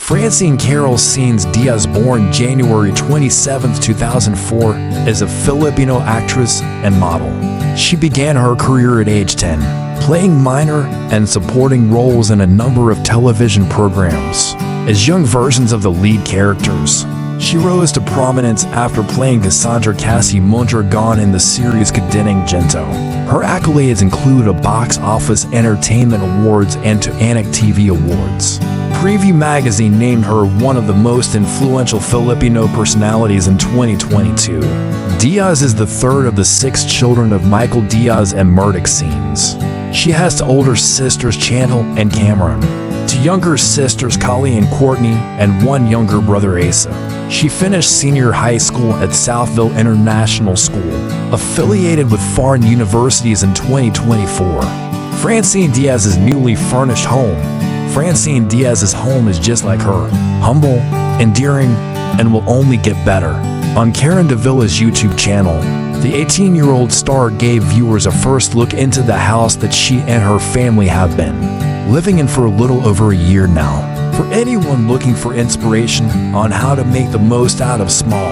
Francine Diaz, born January 27, 2004, is a Filipino actress and model. She began her career at age 10, playing minor and supporting roles in a number of television programs as young versions of the lead characters. She rose to prominence after playing Cassandra Cassie Mondragon in the series Cadinang Gento. Her accolades include a Box Office Entertainment Awards and two Anak TV Awards. Preview magazine named her one of the most influential Filipino personalities in 2022. Diaz is the third of the 6 children of Michael Diaz and Murdoch Scenes. She has two older sisters, Chantal and Cameron, 2 younger sisters, Kali and Courtney, and 1 younger brother, Asa. She finished senior high school at Southville International School, affiliated with foreign universities in 2024. Francine Diaz's newly furnished home. Francine Diaz's home is just like her, humble, endearing, and will only get better. On Karen Davila's YouTube channel, the 18-year-old star gave viewers a first look into the house that she and her family have been living in for a little over a year now. For anyone looking for inspiration on how to make the most out of small,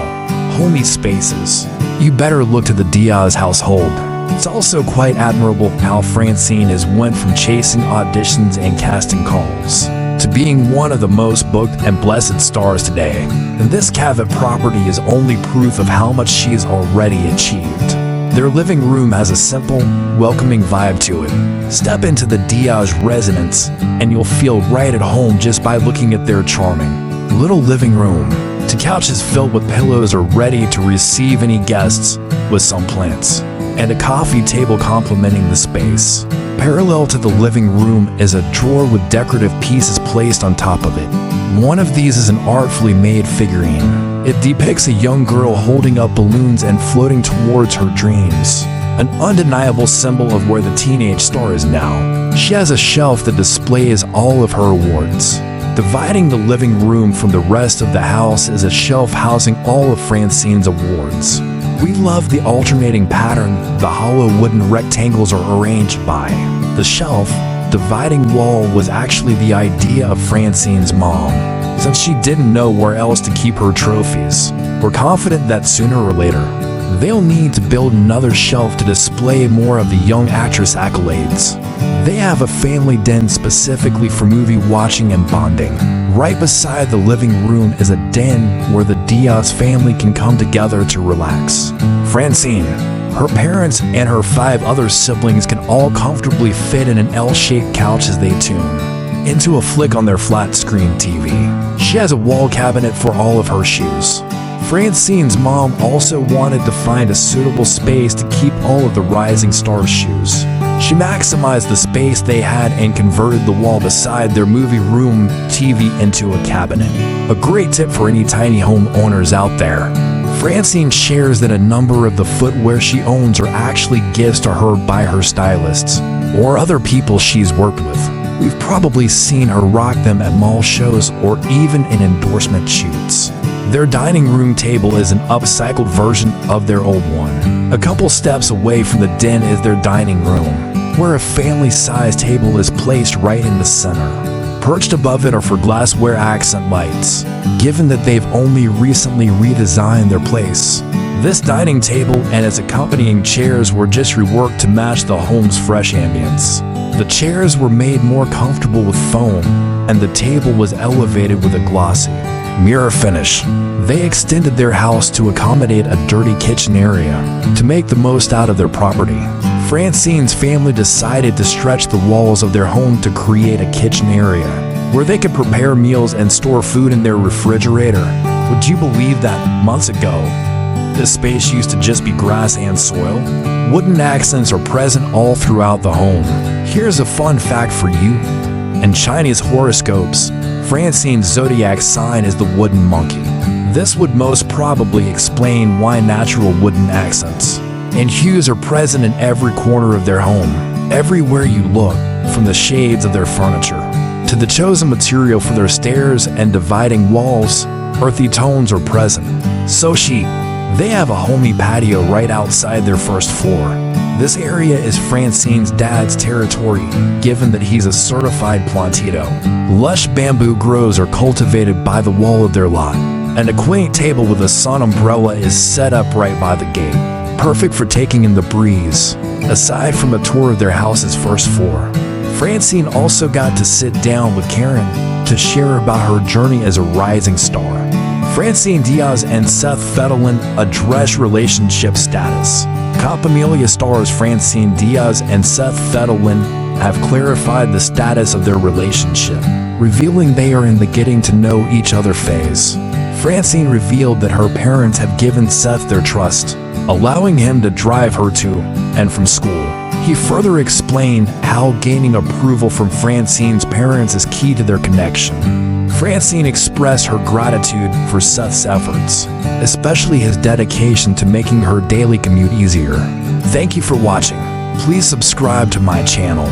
homey spaces, you better look to the Diaz household. It's also quite admirable how Francine has went from chasing auditions and casting calls to being one of the most booked and blessed stars today. And this Cavite property is only proof of how much she has already achieved. Their living room has a simple, welcoming vibe to it. Step into the Diaz residence and you'll feel right at home just by looking at their charming little living room. The couch is filled with pillows are ready to receive any guests, with some plants and a coffee table complementing the space. Parallel to the living room is a drawer with decorative pieces placed on top of it. One of these is an artfully made figurine. It depicts a young girl holding up balloons and floating towards her dreams, an undeniable symbol of where the teenage star is now. She has a shelf that displays all of her awards. Dividing the living room from the rest of the house is a shelf housing all of Francine's awards. We love the alternating pattern the hollow wooden rectangles are arranged by. The shelf dividing wall was actually the idea of Francine's mom, since she didn't know where else to keep her trophies. We're confident that sooner or later, they'll need to build another shelf to display more of the young actress accolades. They have a family den specifically for movie watching and bonding. Right beside the living room is a den where the Diaz family can come together to relax. Francine, her parents, and her 5 other siblings can all comfortably fit in an L-shaped couch as they tune into a flick on their flat-screen TV. She has a wall cabinet for all of her shoes. Francine's mom also wanted to find a suitable space to keep all of the rising stars' shoes. She maximized the space they had and converted the wall beside their movie room TV into a cabinet. A great tip for any tiny home owners out there. Francine shares that a number of the footwear she owns are actually gifts to her by her stylists or other people she's worked with. We've probably seen her rock them at mall shows or even in endorsement shoots. Their dining room table is an upcycled version of their old one. A couple steps away from the den is their dining room, where a family-sized table is placed right in the center. Perched above it are for glassware accent lights, given that they've only recently redesigned their place. This dining table and its accompanying chairs were just reworked to match the home's fresh ambience. The chairs were made more comfortable with foam, and the table was elevated with a glossy mirror finish. They extended their house to accommodate a dirty kitchen area to make the most out of their property. Francine's family decided to stretch the walls of their home to create a kitchen area where they could prepare meals and store food in their refrigerator. Would you believe that months ago, this space used to just be grass and soil? Wooden accents are present all throughout the home. Here's a fun fact for you. In Chinese horoscopes, Francine's zodiac sign is the wooden monkey. This would most probably explain why natural wooden accents and hues are present in every corner of their home. Everywhere you look, from the shades of their furniture to the chosen material for their stairs and dividing walls, earthy tones are present. So chic. They have a homey patio right outside their first floor. This area is Francine's dad's territory, given that he's a certified plantito. Lush bamboo groves are cultivated by the wall of their lot, and a quaint table with a sun umbrella is set up right by the gate, perfect for taking in the breeze. Aside from a tour of their house's first floor, Francine also got to sit down with Karen to share about her journey as a rising star. Francine Diaz and Seth Fettelin address relationship status. Copamelia stars Francine Diaz and Seth Fettelin have clarified the status of their relationship, revealing they are in the getting to know each other phase. Francine revealed that her parents have given Seth their trust, allowing him to drive her to and from school. He further explained how gaining approval from Francine's parents is key to their connection. Francine expressed her gratitude for Seth's efforts, especially his dedication to making her daily commute easier. Thank you for watching. Please subscribe to my channel.